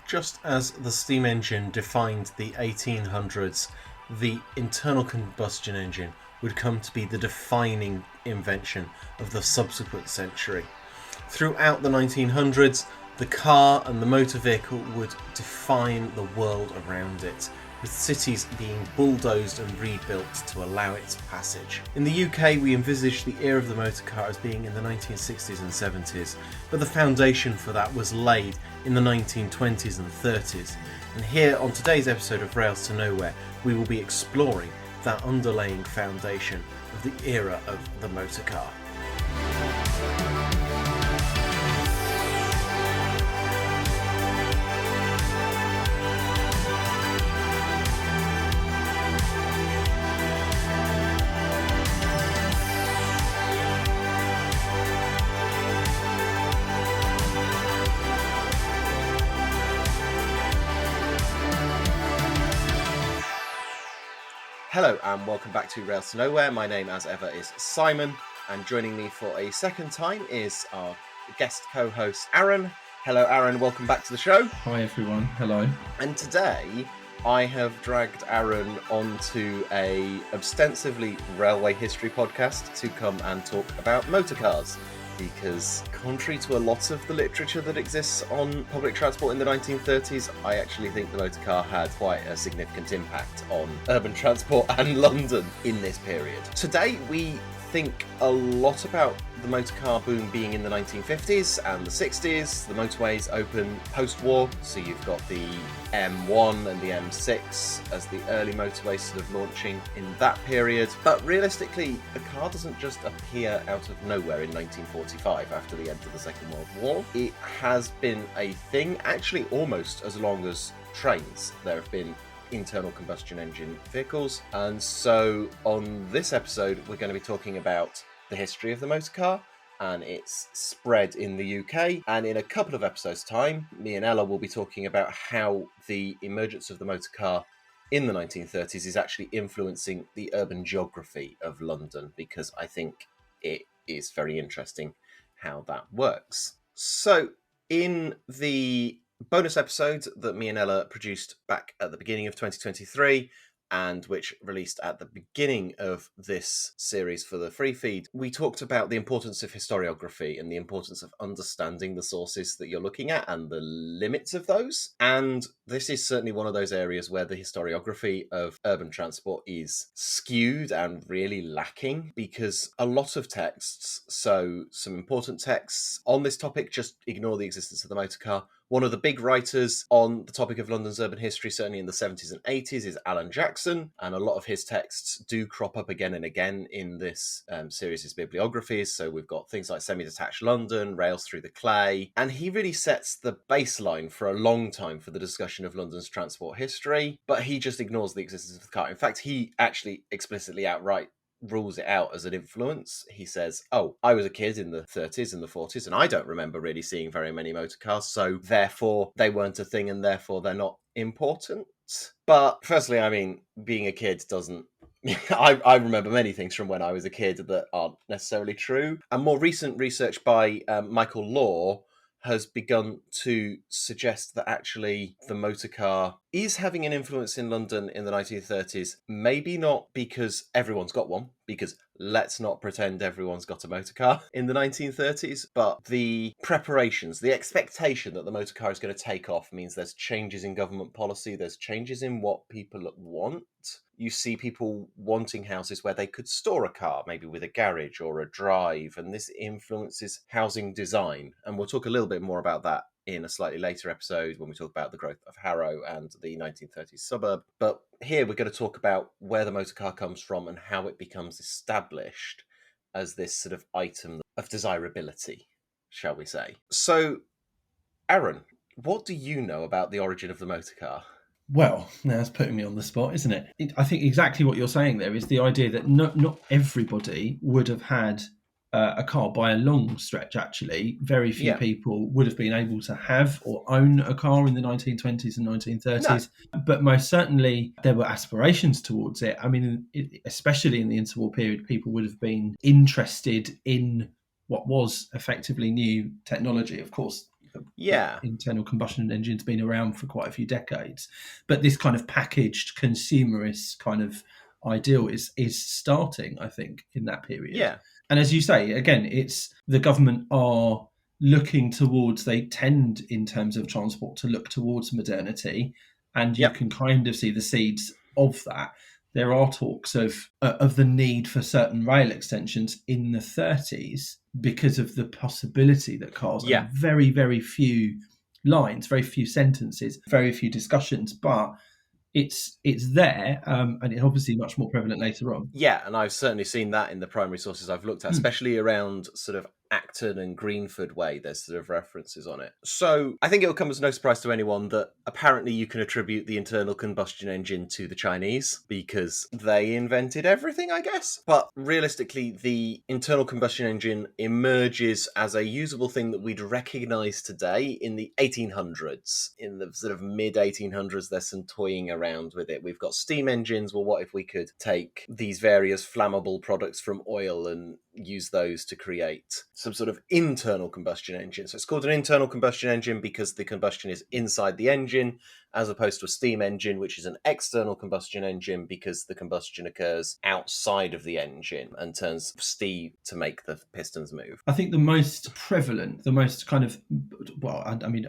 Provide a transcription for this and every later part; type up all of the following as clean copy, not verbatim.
Just as the steam engine defined the 1800s, the internal combustion engine would come to be the defining invention of the subsequent century. Throughout the 1900s, the car and the motor vehicle would define the world around it, with cities being bulldozed and rebuilt to allow its passage. In the UK, we envisage the era of the motor car as being in the 1960s and 70s, but the foundation for that was laid in the 1920s and 30s. And here on today's episode of Rails to Nowhere, we will be exploring that underlying foundation of the era of the motor car. Hello and welcome back to Rails to Nowhere. My name as ever is Simon, and joining me for a second time is our guest co-host Aaron. Hello Aaron, welcome back to the show. Hi everyone, hello. And today I have dragged Aaron onto a ostensibly railway history podcast to come and talk about motor cars. Because contrary to a lot of the literature that exists on public transport in the 1930s, I actually think the motor car had quite a significant impact on urban transport and London in this period. Today we think a lot about the motor car boom being in the 1950s and the 60s. The motorways open post-war, so you've got the M1 and the M6 as the early motorways sort of launching in that period. But realistically, the car doesn't just appear out of nowhere in 1945 after the end of the Second World War. It has been a thing actually almost as long as trains. There have been internal combustion engine vehicles, and so on this episode we're going to be talking about the history of the motor car and its spread in the UK, and in a couple of episodes time me and Ella will be talking about how the emergence of the motor car in the 1930s is actually influencing the urban geography of London, because I think it is very interesting how that works. So in the bonus episode that me and Ella produced back at the beginning of 2023, and which released at the beginning of this series for the free feed, we talked about the importance of historiography and the importance of understanding the sources that you're looking at and the limits of those. And this is certainly one of those areas where the historiography of urban transport is skewed and really lacking, because a lot of texts, so some important texts on this topic, just ignore the existence of the motor car. One of the big writers on the topic of London's urban history, certainly in the 70s and 80s, is Alan Jackson, and a lot of his texts do crop up again and again in this series' bibliographies. So we've got things like Semi-Detached London, Rails Through the Clay, and he really sets the baseline for a long time for the discussion of London's transport history, but he just ignores the existence of the car. In fact, he actually explicitly outright rules it out as an influence. He says, oh, I was a kid in the 30s and the 40s, and I don't remember really seeing very many motor cars, so therefore they weren't a thing, and therefore they're not important. But firstly, I mean, being a kid doesn't... I remember many things from when I was a kid that aren't necessarily true. And more recent research by Michael Law has begun to suggest that actually the motor car is having an influence in London in the 1930s. Maybe not because everyone's got one, because let's not pretend everyone's got a motor car in the 1930s, but the preparations, the expectation that the motor car is going to take off means there's changes in government policy, there's changes in what people want. You see people wanting houses where they could store a car, maybe with a garage or a drive, and this influences housing design. And we'll talk a little bit more about that in a slightly later episode when we talk about the growth of Harrow and the 1930s suburb. But here we're going to talk about where the motor car comes from and how it becomes established as this sort of item of desirability, shall we say. So, Aaron, what do you know about the origin of the motor car? Well, now that's putting me on the spot, isn't it? I think exactly what you're saying there is the idea that not everybody would have had a car by a long stretch, actually. Very few people would have been able to have or own a car in the 1920s and 1930s. No. But most certainly there were aspirations towards it. I mean, especially in the interwar period, people would have been interested in what was effectively new technology. Of course, Yeah. internal combustion engine's been around for quite a few decades, but this kind of packaged consumerist kind of ideal is starting, I think, in that period. Yeah. And as you say, again, it's the government are looking towards, they tend in terms of transport to look towards modernity, and you Yep. can kind of see the seeds of that. There are talks of the need for certain rail extensions in the 30s because of the possibility that cars, Yeah. and very, very few lines, very few sentences, very few discussions, but it's there, and it's obviously much more prevalent later on. Yeah, and I've certainly seen that in the primary sources I've looked at, Mm. especially around sort of Acton and Greenford Way. There's sort of references on it. So I think it'll come as no surprise to anyone that apparently you can attribute the internal combustion engine to the Chinese because they invented everything, I guess. But realistically, the internal combustion engine emerges as a usable thing that we'd recognise today in the 1800s. In the sort of mid 1800s, there's some toying around with it. We've got steam engines. Well, what if we could take these various flammable products from oil and use those to create some sort of internal combustion engine? So it's called an internal combustion engine because the combustion is inside the engine, as opposed to a steam engine, which is an external combustion engine because the combustion occurs outside of the engine and turns steam to make the pistons move. I think the most prevalent, the most kind of, well, I mean,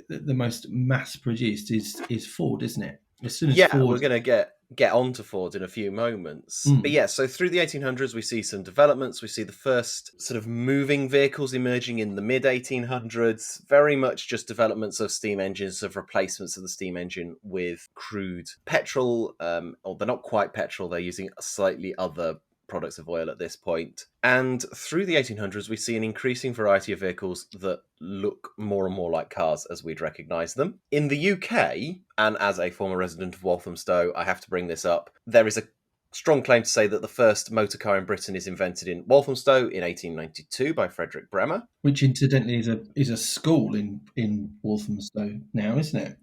the most mass produced is Ford, isn't it? As soon as Yeah, Ford, we're going to get on to Ford in a few moments. But yeah, so through the 1800s, we see some developments. We see the first sort of moving vehicles emerging in the mid 1800s, very much just developments of steam engines, of replacements of the steam engine with crude petrol, or they're not quite petrol, they're using slightly other products of oil at this point. And through the 1800s, we see an increasing variety of vehicles that look more and more like cars as we'd recognise them. In the UK, and as a former resident of Walthamstow, I have to bring this up, there is a strong claim to say that the first motor car in Britain is invented in Walthamstow in 1892 by Frederick Bremer. which incidentally is a school in Walthamstow now, isn't it?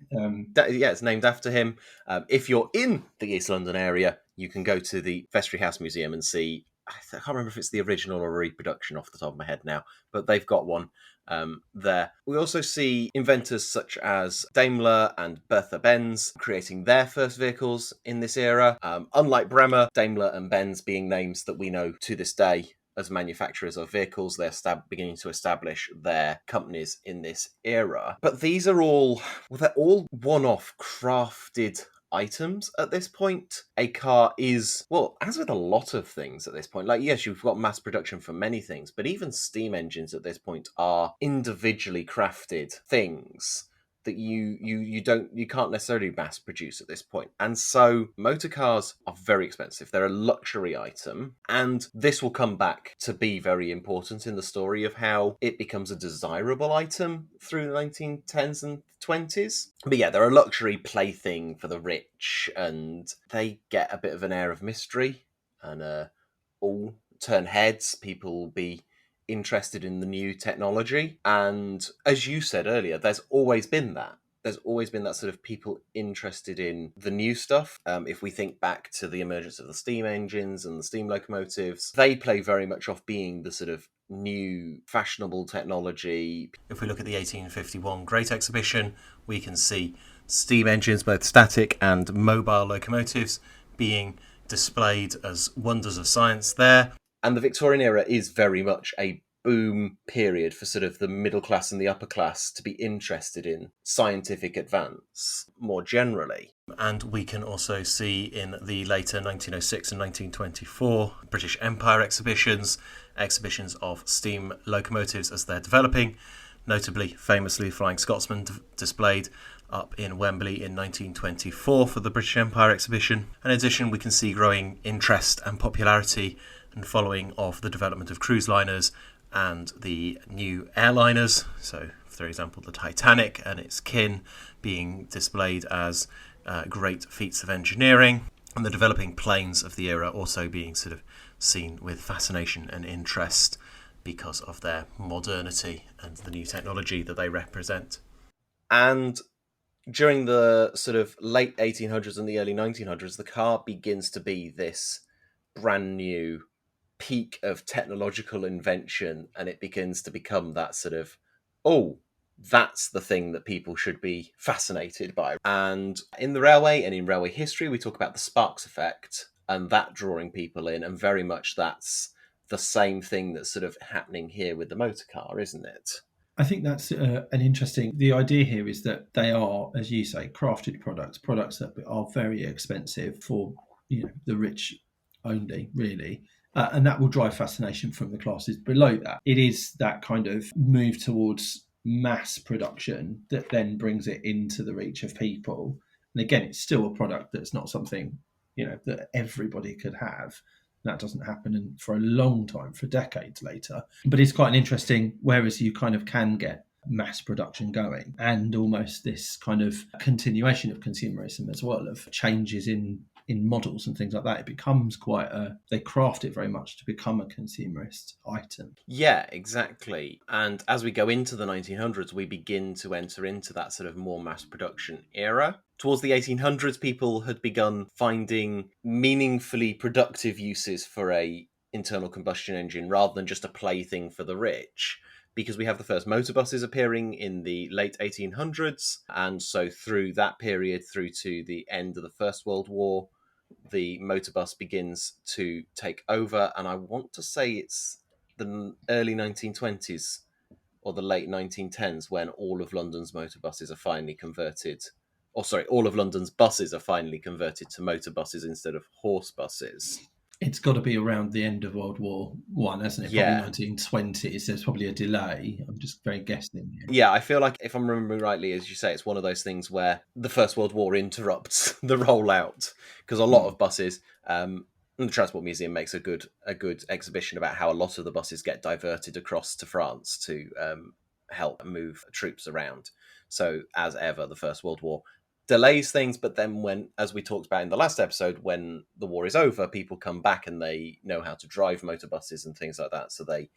Yeah, it's named after him. If you're in the East London area, you can go to the Vestry House Museum and see, I can't remember if it's the original or a reproduction off the top of my head now, but they've got one there. We also see inventors such as Daimler and Bertha Benz creating their first vehicles in this era. Unlike Bremer, Daimler and Benz being names that we know to this day as manufacturers of vehicles, they're beginning to establish their companies in this era. But these are all, well, they're all one-off crafted items at this point. A car is, well, as with a lot of things at this point, like, yes, you've got mass production for many things, but even steam engines at this point are individually crafted things that you can't necessarily mass produce at this point. And so motor cars are very expensive. They're a luxury item, and this will come back to be very important in the story of how it becomes a desirable item through the 1910s and 20s. But yeah, they're a luxury plaything for the rich, and they get a bit of an air of mystery, and all turn heads. People will be interested in the new technology. And as you said earlier, there's always been that. There's always been that sort of people interested in the new stuff. If we think back to the emergence of the steam engines and the steam locomotives, they play very much off being the sort of new fashionable technology. If we look at the 1851 Great Exhibition, we can see steam engines, both static and mobile locomotives, being displayed as wonders of science there. And the Victorian era is very much a boom period for sort of the middle class and the upper class to be interested in scientific advance more generally. And we can also see in the later 1906 and 1924 British Empire exhibitions of steam locomotives as they're developing, notably, famously, Flying Scotsman displayed up in Wembley in 1924 for the British Empire exhibition. In addition, we can see growing interest and popularity and following of the development of cruise liners and the new airliners. So, for example, the Titanic and its kin being displayed as great feats of engineering, and the developing planes of the era also being sort of seen with fascination and interest because of their modernity and the new technology that they represent. And during the sort of late 1800s and the early 1900s, the car begins to be this brand new peak of technological invention, and it begins to become that sort of, oh, That's the thing that people should be fascinated by. And in the railway and in railway history, we talk about the Sparks effect and that drawing people in, and very much that's the same thing that's sort of happening here with the motor car, isn't it? I think that's an interesting. The idea here is that they are, as you say, crafted products that are very expensive for the rich only, really, and that will drive fascination from the classes below that. It is that kind of move towards mass production that then brings it into the reach of people. And again, it's still a product that's not something that everybody could have. That doesn't happen for a long time, for decades later. But it's quite an interesting, whereas you kind of can get mass production going and almost this kind of continuation of consumerism as well, of changes in models and things like that. It becomes they craft it very much to become a consumerist item. Yeah, exactly. And as we go into the 1900s, we begin to enter into that sort of more mass production era. Towards the 1800s, people had begun finding meaningfully productive uses for a internal combustion engine rather than just a plaything for the rich, because we have the first motor buses appearing in the late 1800s. And so through that period, through to the end of the First World War, the motor bus begins to take over. And I want to say it's the early 1920s or the late 1910s when all of London's motor buses are finally converted. All of London's buses are finally converted to motor buses instead of horse buses. It's got to be around the end of World War One, hasn't it? Yeah. Probably 1920s. There's probably a delay. I'm just very guessing here. Yeah, I feel like, if I'm remembering rightly, as you say, it's one of those things where the First World War interrupts the rollout, because a lot of buses, and the Transport Museum makes a good exhibition about how a lot of the buses get diverted across to France to help move troops around. So, as ever, the First World War delays things, but then when, as we talked about in the last episode, when the war is over, people come back and they know how to drive motor buses and things like that, so they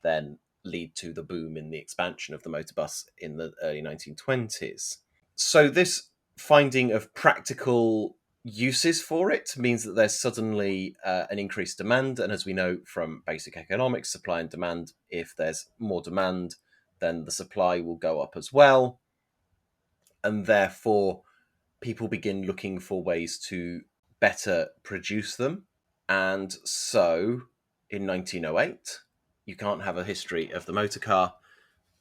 then lead to the boom in the expansion of the motor bus in the early 1920s. So this finding of practical uses for it means that there's suddenly an increased demand, and as we know from basic economics, supply and demand, if there's more demand, then the supply will go up as well, and therefore people begin looking for ways to better produce them. And so in 1908, you can't have a history of the motor car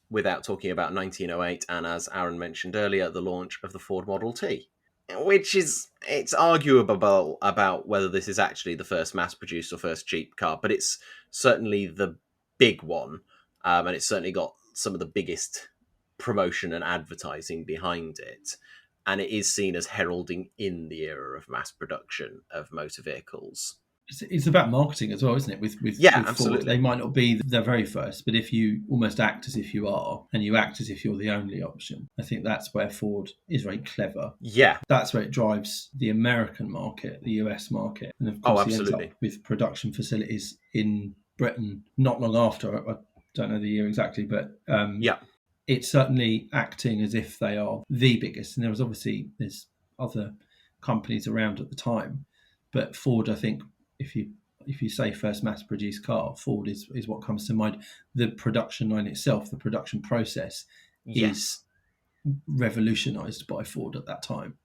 without talking about 1908 and, as Aaron mentioned earlier, the launch of the Ford Model T, which it's arguable about whether this is actually the first mass-produced or first cheap car, but it's certainly the big one, and it's certainly got some of the biggest promotion and advertising behind it. And it is seen as heralding in the era of mass production of motor vehicles. It's about marketing as well, isn't it? With absolutely. Ford, they might not be the very first, but if you almost act as if you are, and you act as if you're the only option, I think that's where Ford is very clever. Yeah. That's where it drives the American market, the US market. And of course, he ends up with production facilities in Britain not long after. I don't know the year exactly, but it's certainly acting as if they are the biggest. And there's other companies around at the time, but Ford, I think, if you say first mass-produced car, Ford is what comes to mind. The production line itself, the production process, is revolutionised by Ford at that time.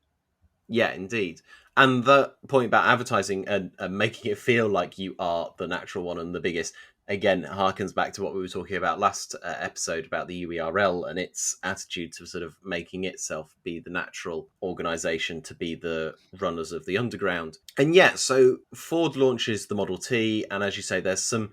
Yeah, indeed. And the point about advertising and making it feel like you are the natural one and the biggest, again, harkens back to what we were talking about last episode about the UERL and its attitude to sort of making itself be the natural organisation to be the runners of the underground. And yeah, so Ford launches the Model T, and as you say, there's some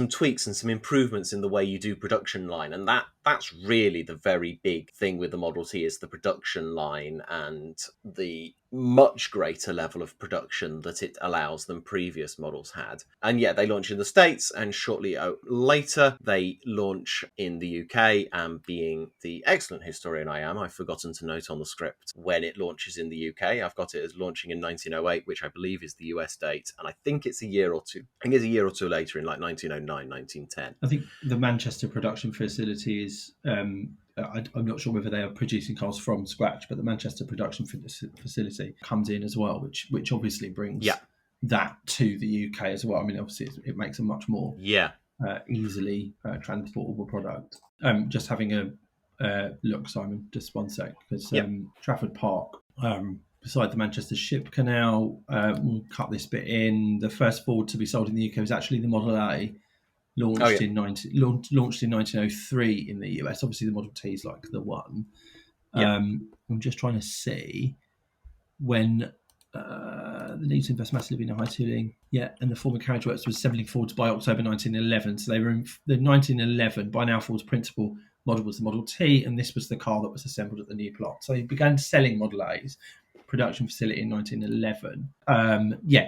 tweaks and some improvements in the way you do production line, and that's really the very big thing with the Model T, is the production line and the much greater level of production that it allows than previous models had. And yeah, they launch in the States, and shortly later they launch in the UK, and being the excellent historian I am, I've forgotten to note on the script when it launches in the UK. I've got it as launching in 1908, which I believe is the US date, and I think it's a year or two later, in like 1909, 1910. I think the Manchester production facility is I'm not sure whether they are producing cars from scratch, but the Manchester production facility comes in as well, which obviously brings that to the UK as well. I mean, obviously it makes a much more easily transportable product. Just having a Look, Simon, just one sec, because Yep. Trafford Park, beside the Manchester Ship Canal, we'll cut this bit in. The first Ford to be sold in the UK was actually the Model A, launched in 1903 in the US. Obviously, the Model T is like the one. I'm just trying to see when the need to invest massively in high tooling. Yeah, and the former carriage works was assembling Fords by October 1911. So they were in the 1911. By now, Ford's principal model was the Model T, and this was the car that was assembled at the new plant. So he began selling Model A's production facility in 1911.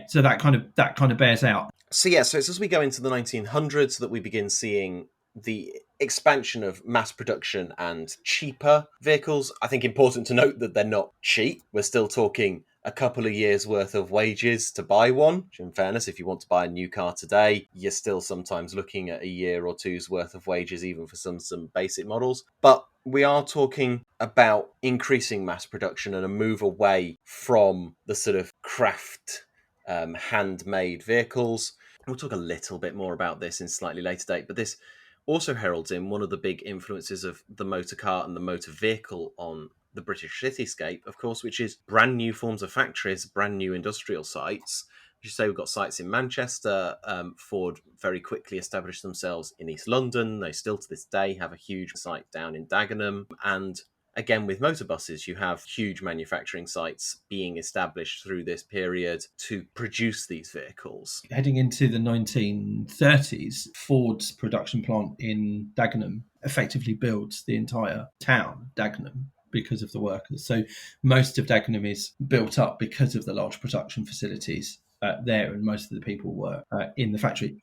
So that kind of bears out. So it's as we go into the 1900s that we begin seeing the expansion of mass production and cheaper vehicles. I think important to note that they're not cheap. We're still talking a couple of years worth of wages to buy one. Which in fairness, if you want to buy a new car today, you're still sometimes looking at a year or two's worth of wages, even for some basic models. But we are talking about increasing mass production and a move away from the sort of craft handmade vehicles. We'll talk a little bit more about this in slightly later date, but this also heralds in one of the big influences of the motor car and the motor vehicle on the British cityscape, of course, which is brand new forms of factories, brand new industrial sites. As you say, we've got sites in Manchester. Ford very quickly established themselves in East London. They still to this day have a huge site down in Dagenham. And again, with motor buses, you have huge manufacturing sites being established through this period to produce these vehicles. Heading into the 1930s, Ford's production plant in Dagenham effectively builds the entire town, Dagenham, because of the workers. So most of Dagenham is built up because of the large production facilities there, and most of the people work in the factory.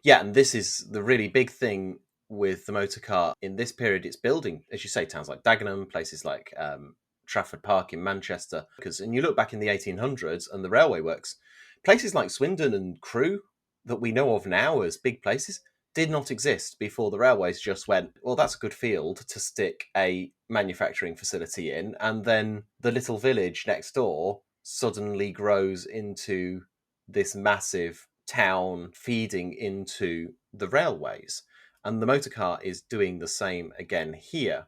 Yeah, and this is the really big thing with the motor car in this period. It's building, as you say, towns like Dagenham, places like Trafford Park in Manchester. And you look back in the 1800s and the railway works, places like Swindon and Crewe that we know of now as big places did not exist before the railways just went, well, that's a good field to stick a manufacturing facility in. And then the little village next door suddenly grows into this massive town feeding into the railways. And the motor car is doing the same again here.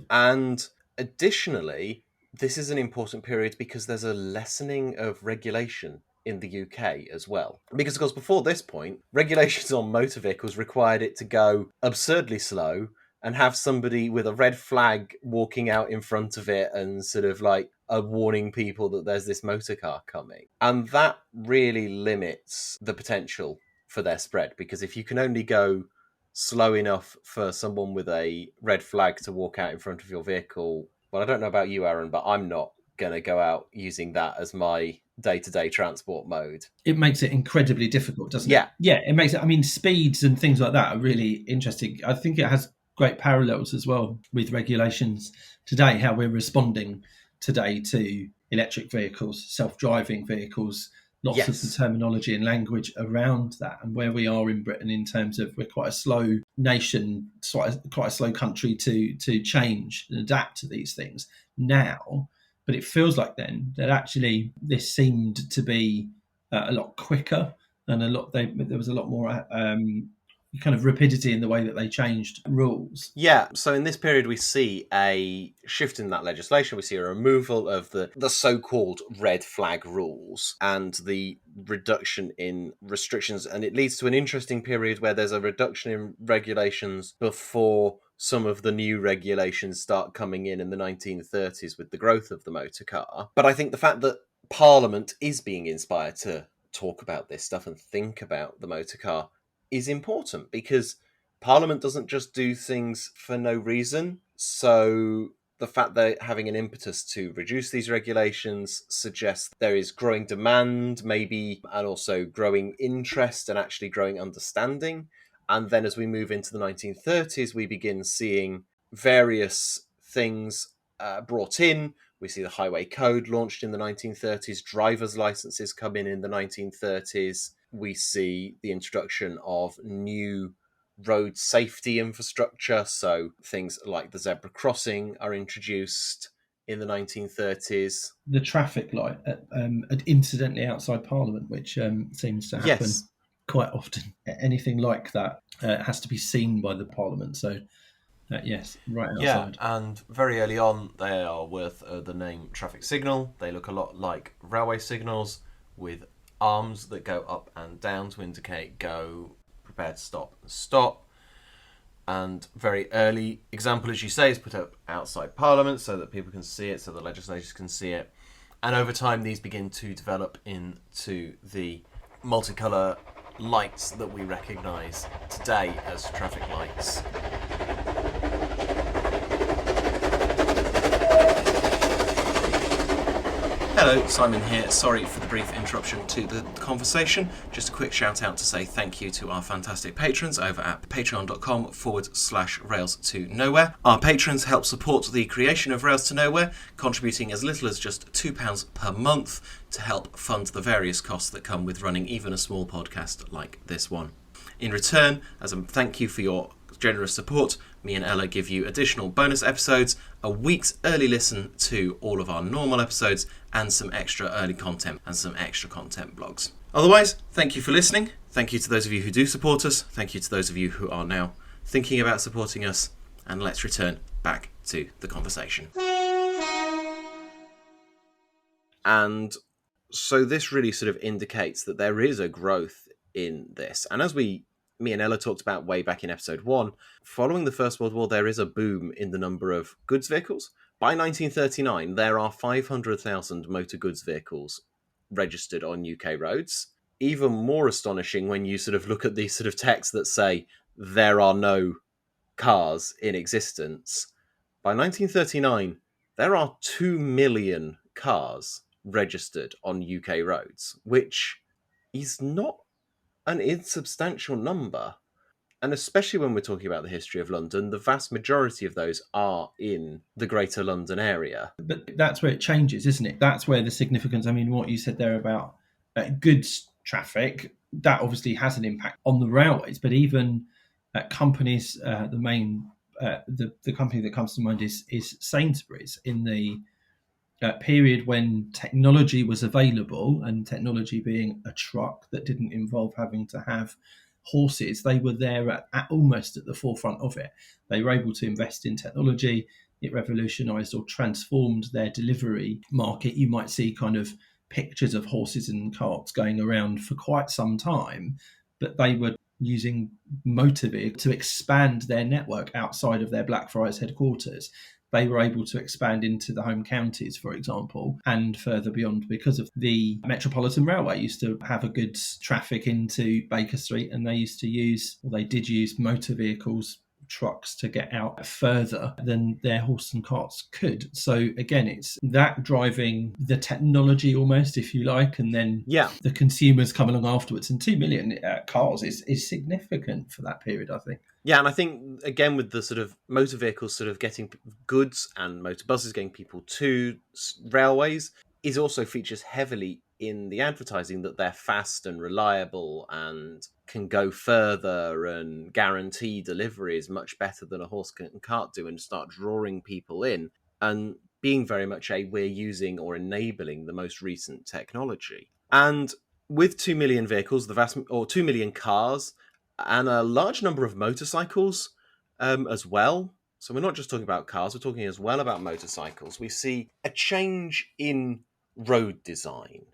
And additionally, this is an important period because there's a lessening of regulation in the UK as well. Because, of course, before this point, regulations on motor vehicles required it to go absurdly slow and have somebody with a red flag walking out in front of it and sort of like warning people that there's this motor car coming. And that really limits the potential for their spread, because if you can only go slow enough for someone with a red flag to walk out in front of your vehicle, well, I don't know about you, Aaron, but I'm not going to go out using that as my day-to-day transport mode. It makes it incredibly difficult, doesn't it? Yeah, it makes it. I mean, speeds and things like that are really interesting. I think it has great parallels as well with regulations today, how we're responding today to electric vehicles, self-driving vehicles, lots of the terminology and language around that, and where we are in Britain in terms of we're quite a slow nation, quite a slow country to change and adapt to these things now. But it feels like then that actually this seemed to be a lot quicker and there was a lot more kind of rapidity in the way that they changed rules. Yeah, so in this period we see a shift in that legislation. We see a removal of the so-called red flag rules and the reduction in restrictions, and it leads to an interesting period where there's a reduction in regulations before some of the new regulations start coming in the 1930s with the growth of the motor car. But I think the fact that Parliament is being inspired to talk about this stuff and think about the motor car is important, because Parliament doesn't just do things for no reason. So the fact they're having an impetus to reduce these regulations suggests there is growing demand, maybe, and also growing interest and actually growing understanding. And then as we move into the 1930s, we begin seeing various things brought in. We see the Highway Code launched in the 1930s. Driver's licenses come in the 1930s. We see the introduction of new road safety infrastructure. So things like the zebra crossing are introduced in the 1930s. The traffic light, incidentally outside Parliament, which seems to happen quite often. Anything like that has to be seen by the Parliament. So Yes, right Yeah, outside. and very early on, they are with the name traffic signal. They look a lot like railway signals with arms that go up and down to indicate go, prepare to stop, and stop. And very early example, as you say, is put up outside Parliament so that people can see it, so the legislators can see it. And over time, these begin to develop into the multicolour lights that we recognise today as traffic lights. Hello, Simon here. Sorry for the brief interruption to the conversation. Just a quick shout out to say thank you to our fantastic patrons over at patreon.com/Rails to Nowhere. Our patrons help support the creation of Rails to Nowhere, contributing as little as just £2 per month to help fund the various costs that come with running even a small podcast like this one. In return, as a thank you for your generous support, me and Ella give you additional bonus episodes, a week's early listen to all of our normal episodes, and some extra early content and some extra content blogs. Otherwise, thank you for listening. Thank you to those of you who do support us. Thank you to those of you who are now thinking about supporting us. And let's return back to the conversation. And so this really sort of indicates that there is a growth in this. And as me and Ella talked about way back in episode 1, following the First World War, there is a boom in the number of goods vehicles. By 1939, there are 500,000 motor goods vehicles registered on UK roads. Even more astonishing when you sort of look at these sort of texts that say there are no cars in existence. By 1939, there are 2 million cars registered on UK roads, which is not an insubstantial number. And especially when we're talking about the history of London, the vast majority of those are in the Greater London area. But that's where it changes, isn't it? That's where the significance, I mean, what you said there about goods traffic, that obviously has an impact on the railways, but even companies, the company that comes to mind is Sainsbury's. In the period when technology was available, and technology being a truck that didn't involve having to have horses, they were there at almost at the forefront of it. They were able to invest in technology. It revolutionized or transformed their delivery market. You might see kind of pictures of horses and carts going around for quite some time, but they were using motor vehicles to expand their network outside of their Blackfriars headquarters. They were able to expand into the home counties, for example, and further beyond because of the Metropolitan Railway used to have a goods traffic into Baker Street, and they did use motor vehicles, trucks, to get out further than their horse and carts could. So again, it's that driving the technology almost, if you like, and then the consumers come along afterwards. And 2 million cars is significant for that period, I think. Yeah, and I think, again, with the sort of motor vehicles sort of getting goods and motor buses getting people to railways, is also features heavily in the advertising that they're fast and reliable and can go further and guarantee deliveries much better than a horse and cart do, and start drawing people in and being very much we're using or enabling the most recent technology. And with 2 million vehicles, 2 million cars, and a large number of motorcycles as well. So we're not just talking about cars, we're talking as well about motorcycles. We see a change in road design,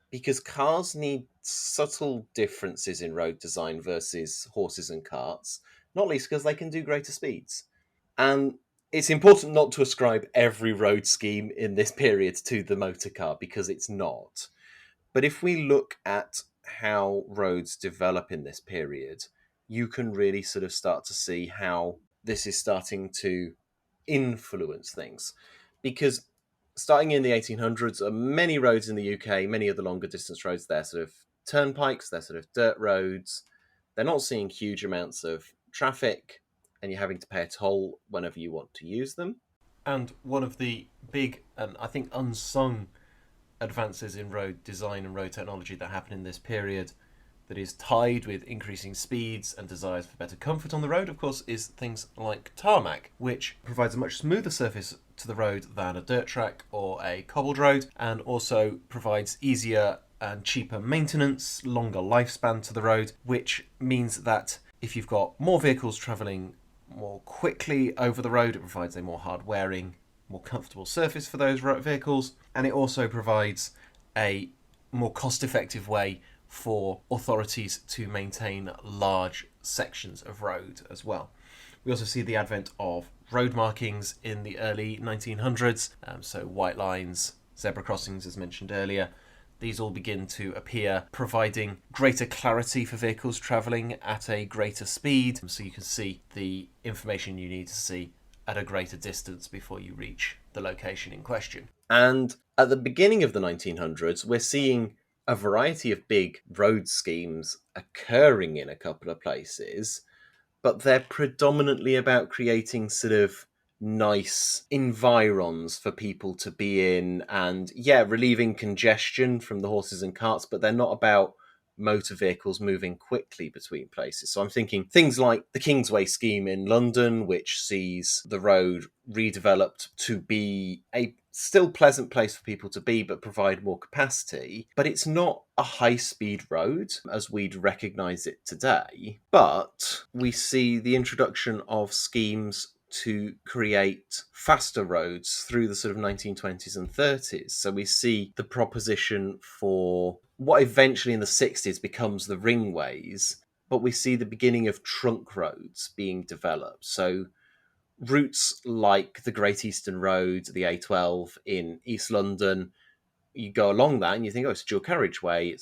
because cars need subtle differences in road design versus horses and carts, not least because they can do greater speeds. And it's important not to ascribe every road scheme in this period to the motor car, because it's not. But if we look at how roads develop in this period, you can really sort of start to see how this is starting to influence things. Because starting in the 1800s, many roads in the UK, many of the longer distance roads, they're sort of turnpikes, they're sort of dirt roads. They're not seeing huge amounts of traffic, and you're having to pay a toll whenever you want to use them. And one of the big, and I think unsung, advances in road design and road technology that happen in this period, that is tied with increasing speeds and desires for better comfort on the road, of course, is things like tarmac, which provides a much smoother surface to the road than a dirt track or a cobbled road, and also provides easier and cheaper maintenance, longer lifespan to the road, which means that if you've got more vehicles travelling more quickly over the road. It provides a more hard-wearing, more comfortable surface for those vehicles, and it also provides a more cost-effective way for authorities to maintain large sections of road as well. We also see the advent of road markings in the early 1900s, so white lines, zebra crossings as mentioned earlier. These all begin to appear, providing greater clarity for vehicles travelling at a greater speed, so you can see the information you need to see at a greater distance before you reach the location in question. And at the beginning of the 1900s, we're seeing a variety of big road schemes occurring in a couple of places, but they're predominantly about creating sort of nice environs for people to be in and, relieving congestion from the horses and carts, but they're not about motor vehicles moving quickly between places. So I'm thinking things like the Kingsway scheme in London, which sees the road redeveloped to be a still pleasant place for people to be, but provide more capacity. But it's not a high-speed road as we'd recognise it today. But we see the introduction of schemes to create faster roads through the sort of 1920s and 30s. So we see the proposition for what eventually in the 60s becomes the ringways, but we see the beginning of trunk roads being developed. So routes like the Great Eastern Road, the A12 in East London, you go along that and you think, oh, it's a dual carriageway,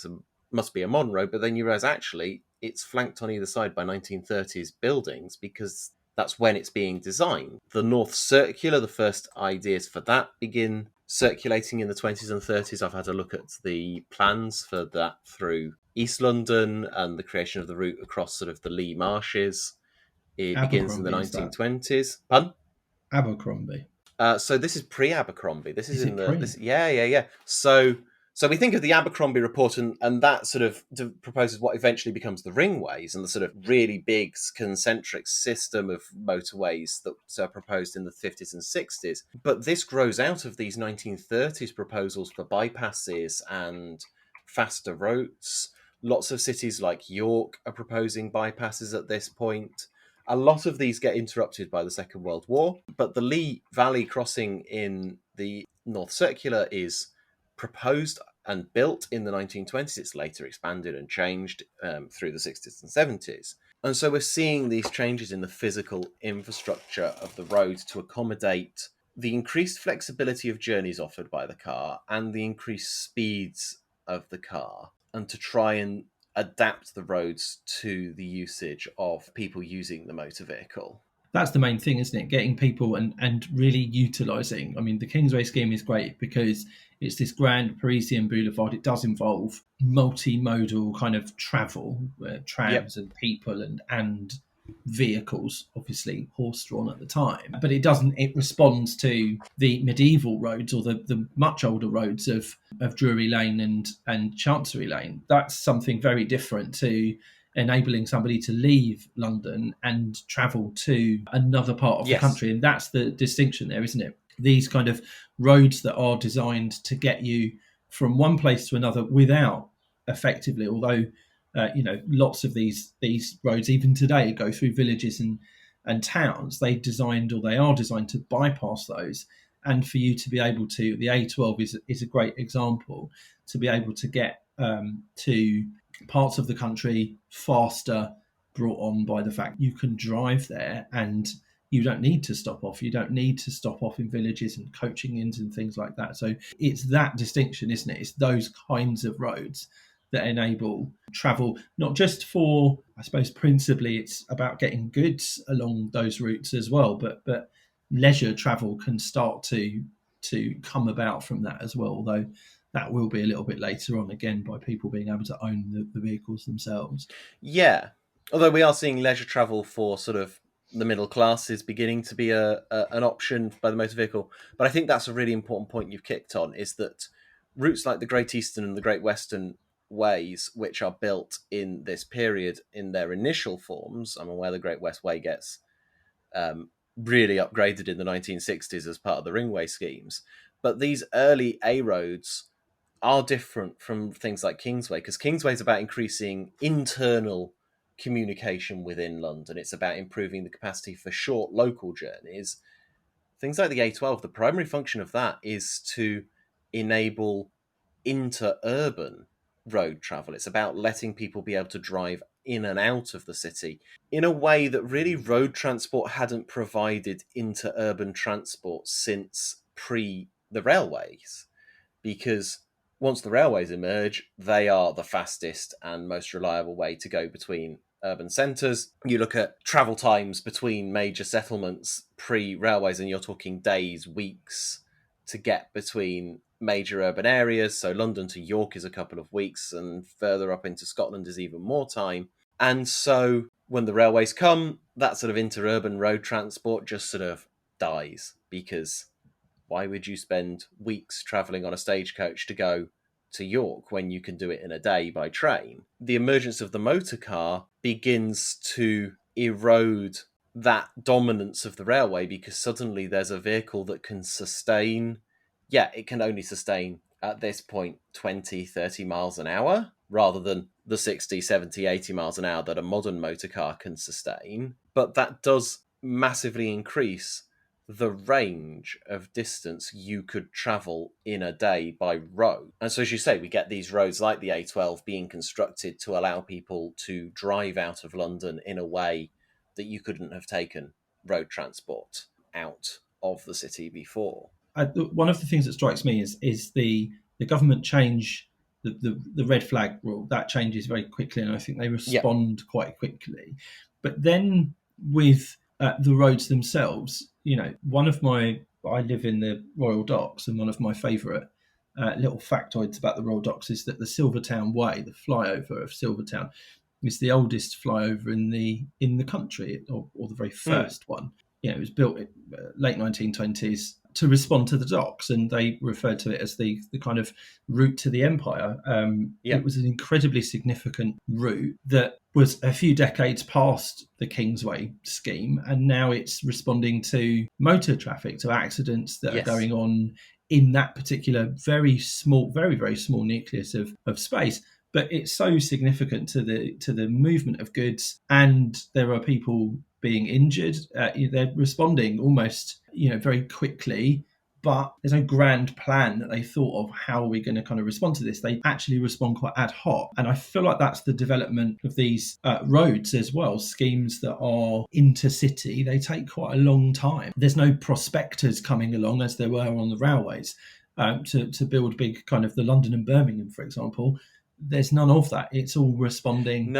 must be a modern road, but then you realise actually it's flanked on either side by 1930s buildings because that's when it's being designed. The North Circular, the first ideas for that begin circulating in the 20s and 30s. I've had a look at the plans for that through East London and the creation of the route across sort of the Lee Marshes. It begins in the 1920s. Pardon? Abercrombie. So this is pre-Abercrombie. This is in pre? Yeah. So we think of the Abercrombie report, and that sort of proposes what eventually becomes the ringways and the sort of really big concentric system of motorways that are proposed in the 50s and 60s. But this grows out of these 1930s proposals for bypasses and faster routes. Lots of cities like York are proposing bypasses at this point. A lot of these get interrupted by the Second World War, but the Lee Valley crossing in the North Circular is proposed and built in the 1920s. It's later expanded and changed through the 60s and 70s. And so we're seeing these changes in the physical infrastructure of the road to accommodate the increased flexibility of journeys offered by the car and the increased speeds of the car, and to try and adapt the roads to the usage of people using the motor vehicle. That's the main thing, isn't it? Getting people and really utilising. I mean, the Kingsway scheme is great because it's this grand Parisian boulevard. It does involve multimodal kind of travel, trams and people and vehicles, obviously horse-drawn at the time. But it responds to the medieval roads or the much older roads of Drury Lane and Chancery Lane. That's something very different to enabling somebody to leave London and travel to another part of the country. And that's the distinction there, isn't it? These kind of roads that are designed to get you from one place to another without effectively, although lots of these roads even today go through villages and towns, they are designed to bypass those. And for you to be able to, the A12 is a great example, to be able to get to parts of the country faster, brought on by the fact you can drive there and you don't need to stop off. You don't need to stop off in villages and coaching inns and things like that. So it's that distinction, isn't it? It's those kinds of roads that enable travel, not just for, I suppose, principally it's about getting goods along those routes as well, but leisure travel can start to come about from that as well, although that will be a little bit later on, again, by people being able to own the vehicles themselves. Yeah, although we are seeing leisure travel for sort of the middle classes beginning to be an option by the motor vehicle. But I think that's a really important point you've kicked on, is that routes like the Great Eastern and the Great Western Ways, which are built in this period in their initial forms, I'm aware the Great West Way gets really upgraded in the 1960s as part of the ringway schemes. But these early A roads are different from things like Kingsway, because Kingsway is about increasing internal communication within London. It's about improving the capacity for short local journeys. Things like the A12, the primary function of that is to enable interurban road travel. It's about letting people be able to drive in and out of the city in a way that really road transport hadn't provided interurban transport since pre the railways. Because once the railways emerge, they are the fastest and most reliable way to go between urban centres. You look at travel times between major settlements pre-railways, and you're talking days, weeks to get between major urban areas. So London to York is a couple of weeks, and further up into Scotland is even more time. And so when the railways come, that sort of interurban road transport just sort of dies, because why would you spend weeks travelling on a stagecoach to go to York when you can do it in a day by train? The emergence of the motor car begins to erode that dominance of the railway, because suddenly there's a vehicle that can sustain, it can only sustain at this point 20, 30 miles an hour, rather than the 60, 70, 80 miles an hour that a modern motor car can sustain. But that does massively increase the range of distance you could travel in a day by road. And so, as you say, we get these roads like the A12 being constructed to allow people to drive out of London in a way that you couldn't have taken road transport out of the city before. One of the things that strikes me is the government change, the red flag rule. That changes very quickly, and I think they respond quite quickly. But then with the roads themselves, I live in the Royal Docks, and one of my favourite little factoids about the Royal Docks is that the Silvertown Way, the flyover of Silvertown, is the oldest flyover in the country, or the very first one. It was built in late 1920s to respond to the docks, and they referred to it as the kind of route to the empire. It was an incredibly significant route that was a few decades past the Kingsway scheme, and now it's responding to motor traffic, to accidents that are going on in that particular very small, very, very small nucleus of space. But it's so significant to the movement of goods, and there are people being injured. They're responding almost, very quickly, but there's no grand plan that they thought of how are we going to kind of respond to this. They actually respond quite ad hoc. And I feel like that's the development of these roads as well, schemes that are intercity. They take quite a long time. There's no prospectors coming along as there were on the railways to build big kind of the London and Birmingham, for example. There's none of that. It's all responding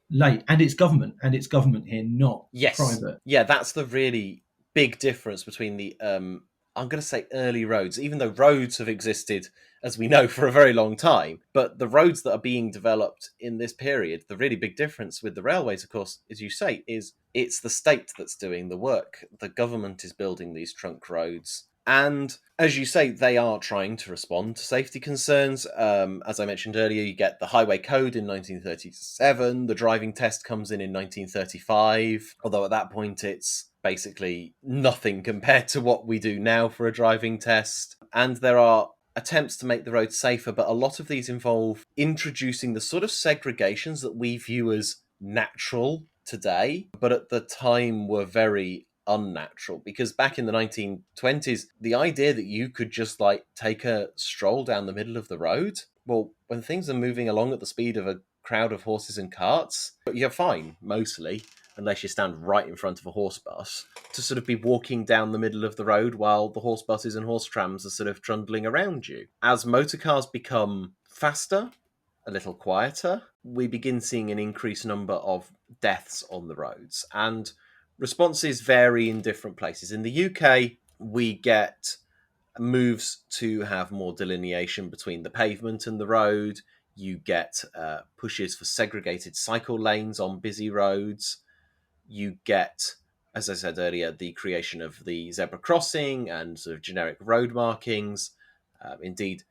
late. And it's government here, not private. Yeah, that's the really big difference between the, I'm going to say early roads, even though roads have existed, as we know, for a very long time. But the roads that are being developed in this period, the really big difference with the railways, of course, as you say, is it's the state that's doing the work. The government is building these trunk roads. And as you say, they are trying to respond to safety concerns. As I mentioned earlier, you get the Highway Code in 1937. The driving test comes in 1935, although at that point it's basically nothing compared to what we do now for a driving test. And there are attempts to make the roads safer, but a lot of these involve introducing the sort of segregations that we view as natural today, but at the time were very unnatural, because back in the 1920s, the idea that you could just take a stroll down the middle of the road, well, when things are moving along at the speed of a crowd of horses and carts, you're fine, mostly, unless you stand right in front of a horse bus, to sort of be walking down the middle of the road while the horse buses and horse trams are sort of trundling around you. As motor cars become faster, a little quieter, we begin seeing an increased number of deaths on the roads, and responses vary in different places. In the UK, we get moves to have more delineation between the pavement and the road. You get pushes for segregated cycle lanes on busy roads. You get, as I said earlier, the creation of the zebra crossing and sort of generic road markings. Indeed,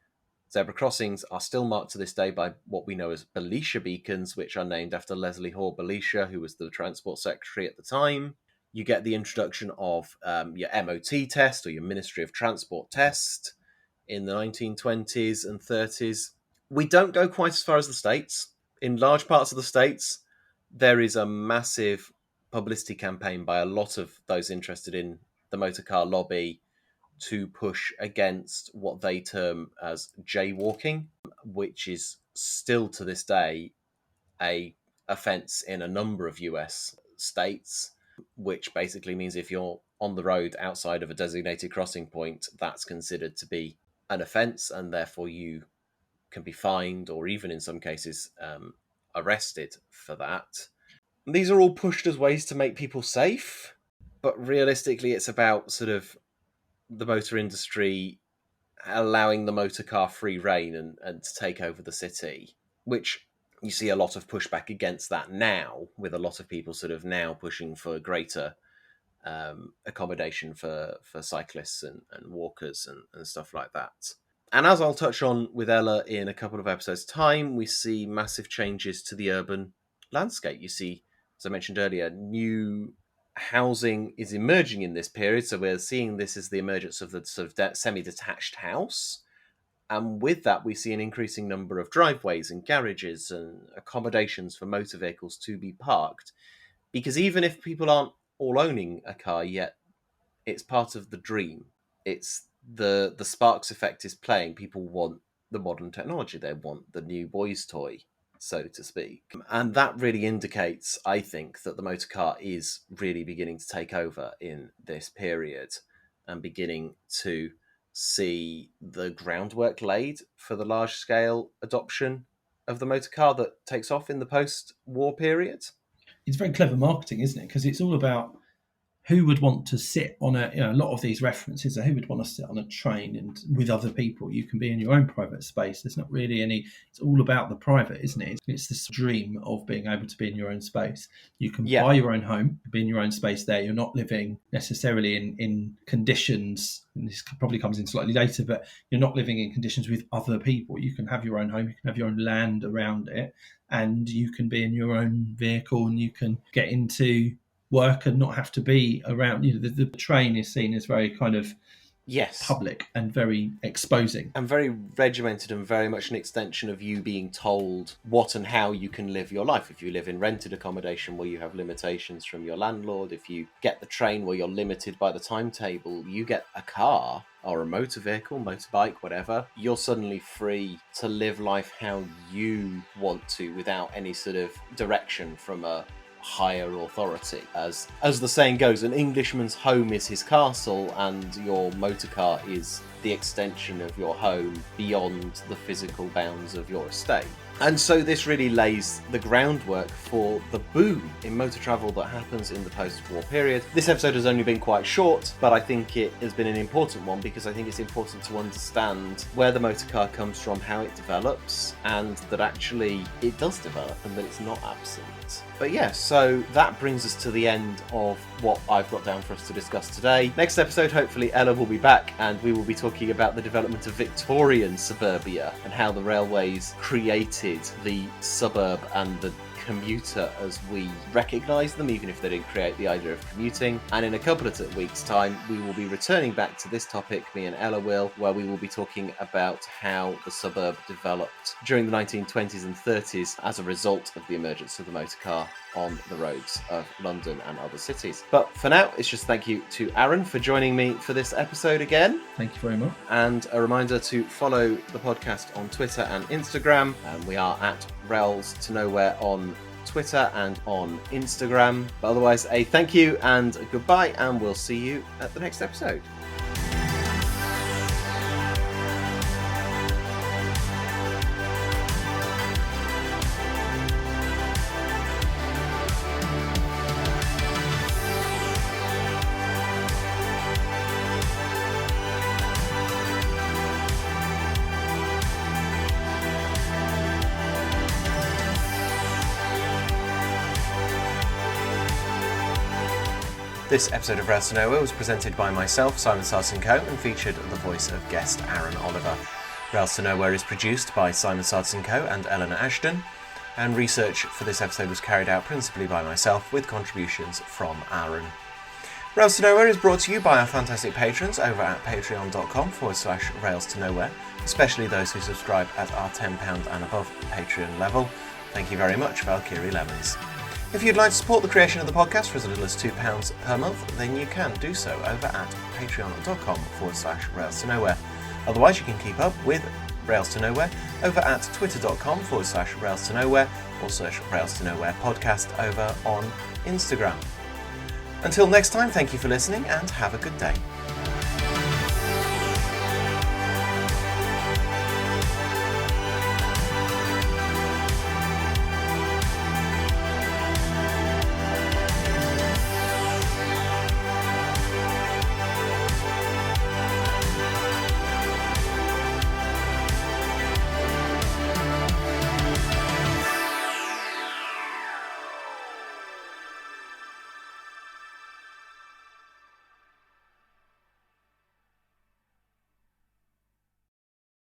zebra crossings are still marked to this day by what we know as Belisha beacons, which are named after Leslie Hoare Belisha, who was the Transport Secretary at the time. You get the introduction of your MOT test, or your Ministry of Transport test, in the 1920s and 30s. We don't go quite as far as the States. In large parts of the States, there is a massive publicity campaign by a lot of those interested in the motorcar lobby to push against what they term as jaywalking, which is still to this day a offence in a number of US states, which basically means if you're on the road outside of a designated crossing point, that's considered to be an offence, and therefore you can be fined or even in some cases arrested for that. These are all pushed as ways to make people safe, but realistically it's about sort of the motor industry allowing the motor car free rein and to take over the city, which you see a lot of pushback against that now, with a lot of people sort of now pushing for greater accommodation for cyclists and walkers and stuff like that. And as I'll touch on with Ella in a couple of episodes' time, we see massive changes to the urban landscape. You see, as I mentioned earlier, new housing is emerging in this period. So we're seeing this as the emergence of the sort of semi-detached house. And with that, we see an increasing number of driveways and garages and accommodations for motor vehicles to be parked. Because even if people aren't all owning a car yet, it's part of the dream. It's the Sparks effect is playing. People want the modern technology. They want the new boy's toy, so to speak. And that really indicates, I think, that the motor car is really beginning to take over in this period and beginning to see the groundwork laid for the large-scale adoption of the motor car that takes off in the post-war period. It's very clever marketing, isn't it? Because it's all about who would want to sit on a lot of these references are who would want to sit on a train and with other people. You can be in your own private space. There's not really any, it's all about the private, isn't it? It's this dream of being able to be in your own space. You can buy your own home, be in your own space there. You're not living necessarily in conditions, and this probably comes in slightly later, but you're not living in conditions with other people. You can have your own home, you can have your own land around it, and you can be in your own vehicle and you can get into work and not have to be around. The train is seen as very kind of public and very exposing and very regimented and very much an extension of you being told what and how you can live your life. If you live in rented accommodation where you have limitations from your landlord, if you get the train where you're limited by the timetable, you get a car or a motor vehicle, motorbike, whatever, you're suddenly free to live life how you want to without any sort of direction from a higher authority. As the saying goes, an Englishman's home is his castle, and your motor car is the extension of your home beyond the physical bounds of your estate. And so this really lays the groundwork for the boom in motor travel that happens in the post-war period. This episode has only been quite short, but I think it has been an important one because I think it's important to understand where the motor car comes from, how it develops, and that actually it does develop and that it's not absent. But yeah, so that brings us to the end of what I've got down for us to discuss today. Next episode, hopefully Ella will be back and we will be talking about the development of Victorian suburbia and how the railways created the suburb and the commuter as we recognise them, even if they didn't create the idea of commuting. And in a couple of weeks' time, we will be returning back to this topic, me and Ella will, where we will be talking about how the suburb developed during the 1920s and 30s as a result of the emergence of the motor car on the roads of London and other cities. But for now, it's just thank you to Aaron for joining me for this episode again. Thank you very much. And a reminder to follow the podcast on Twitter and Instagram. We are at Rails to Nowhere on Twitter and on Instagram. But otherwise, a thank you and a goodbye, and we'll see you at the next episode. This episode of Rails to Nowhere was presented by myself, Simon Sarson Co, and featured the voice of guest Aaron Oliver. Rails to Nowhere is produced by Simon Sarson Co and Eleanor Ashton, and research for this episode was carried out principally by myself, with contributions from Aaron. Rails to Nowhere is brought to you by our fantastic patrons over at patreon.com/Rails to Nowhere, especially those who subscribe at our £10 and above Patreon level. Thank you very much, Valkyrie Lemons. If you'd like to support the creation of the podcast for as little as £2 per month, then you can do so over at patreon.com/Rails to Nowhere. Otherwise, you can keep up with Rails to Nowhere over at twitter.com/Rails to Nowhere, or search Rails to Nowhere podcast over on Instagram. Until next time, thank you for listening and have a good day.